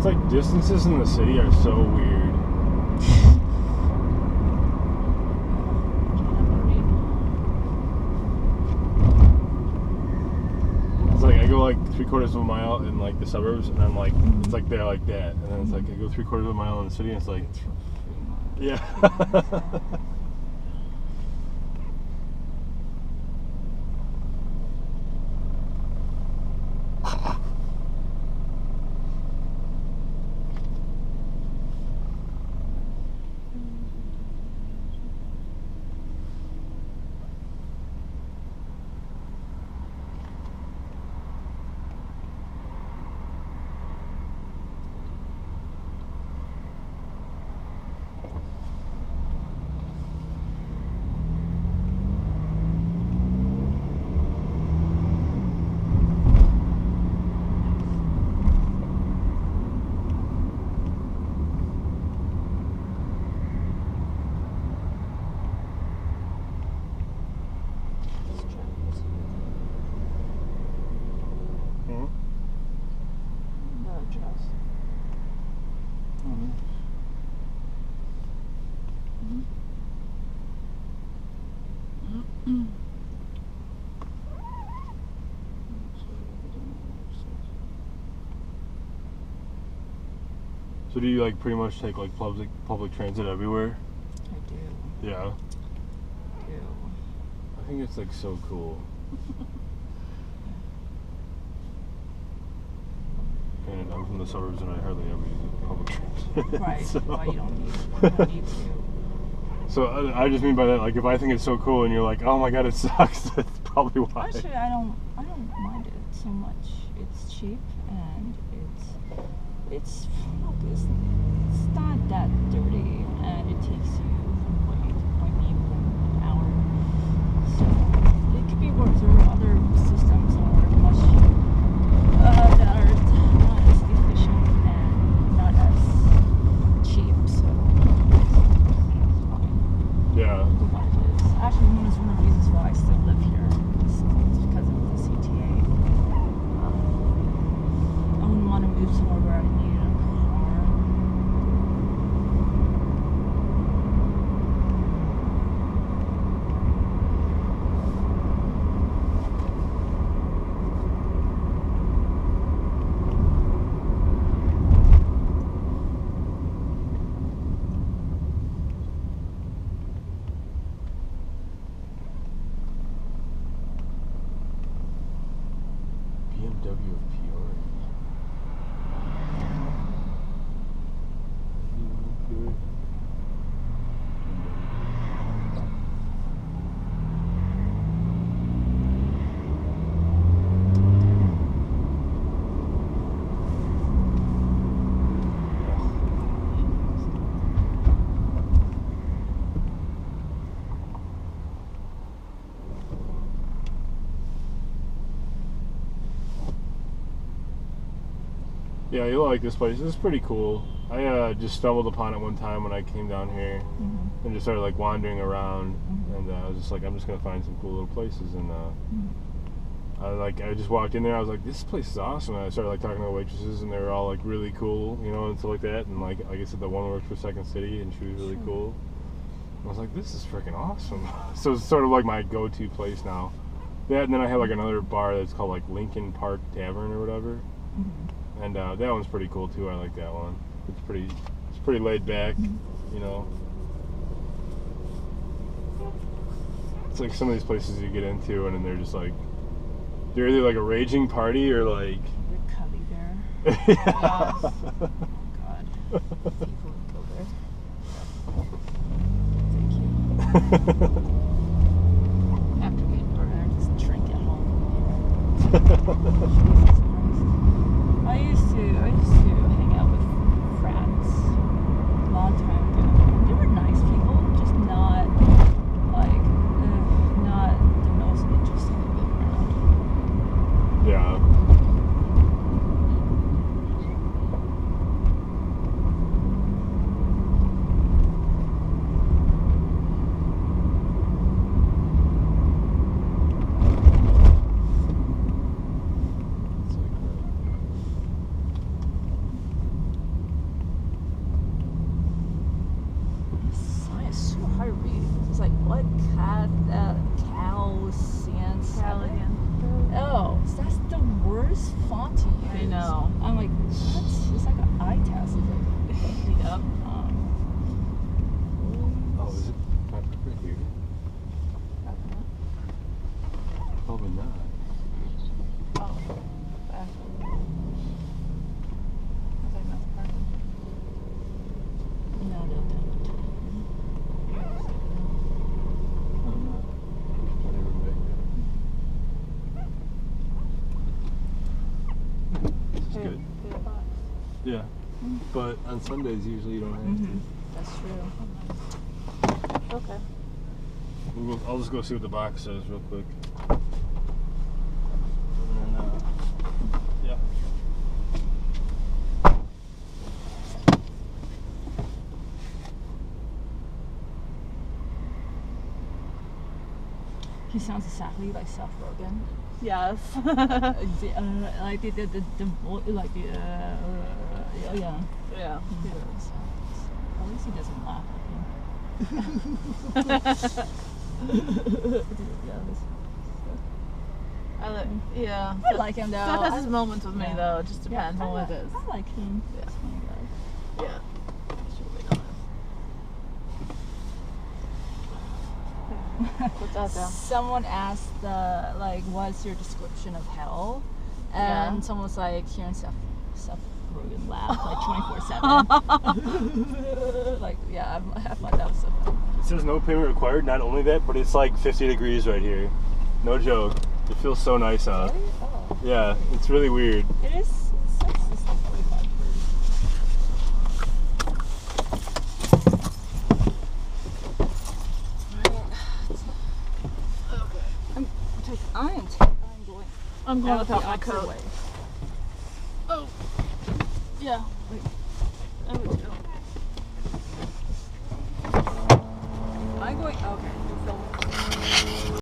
like distances in the city are so weird. It's like I go like 3/4 of a mile in like the suburbs, and I'm like, it's like they're like that, and then it's like I go 3/4 of a mile in the city, and it's like, yeah. So do you like pretty much take like public transit everywhere? I do. Yeah. I do. I think it's like so cool. And I'm from the suburbs and I hardly ever use public transit. Right. So. Why you don't need to. So I just mean by that, like if I think it's so cool and you're like, oh my god, it sucks, that's probably why. Actually, I don't mind it so much. It's cheap and it's not that dirty, and it takes you from point A to point B within an hour. So it could be worked through other systems that are much that are not as efficient and not as cheap. So it's fine. Yeah. What it is. Actually, one of the reasons why I still live here is because of the CTA. I wouldn't want to move somewhere where I need a car. BMW of Peoria. Yeah, you'll like this place. This is pretty cool. I just stumbled upon it one time when I came down here and just started like wandering around, and I was just like, I'm just gonna find some cool little places, and I just walked in there. I was like, this place is awesome. And I started like talking to the waitresses, and they were all like really cool, you know, and stuff like that. And like I said, the one worked for Second City, and she was really cool. I was like, this is freaking awesome. So it's sort of like my go-to place now. That, and then I have like another bar that's called like Lincoln Park Tavern or whatever. And that one's pretty cool too. I like that one. It's pretty laid back, you know. It's like some of these places you get into, and then they're just like, they're either like a raging party or like. Your cubby bear. Yeah. Oh God. People go there. Thank you. After getting burned, just drink at home. Jesus Christ. I used to hang out with friends a long time ago. They were nice people, just not like not the most interesting people around. Yeah. know. I'm like, what? It's like an eye test. It's like, Yep. Oh, is it not right here? Probably not. Oh, back. I thought that's part. No, no, no. This is good. Yeah, but on Sundays usually you don't have to. That's true. Okay. I'll just go see what the box says real quick. And then, yeah. He sounds exactly like Seth Rogen. Yes. Like yeah. Yeah. He does. At least he doesn't laugh at him. Yeah. I like him though. Seth has his moments with me though. It just depends on what it is. I like him. Yeah. He's a funny guy. Yeah. It's really nice. What's that though? Someone asked like, what's your description of hell? And someone was like, hearing Seth Rogen laugh like 24/7. Like, yeah, I thought that was so funny. It says no payment required. Not only that, but it's like 50 degrees right here. No joke. It feels so nice out. Really? Oh. Yeah, it's really weird. It is. It's like 45 degrees. I'm going out without the my opposite coat. way. Oh. Yeah. Wait. I would go.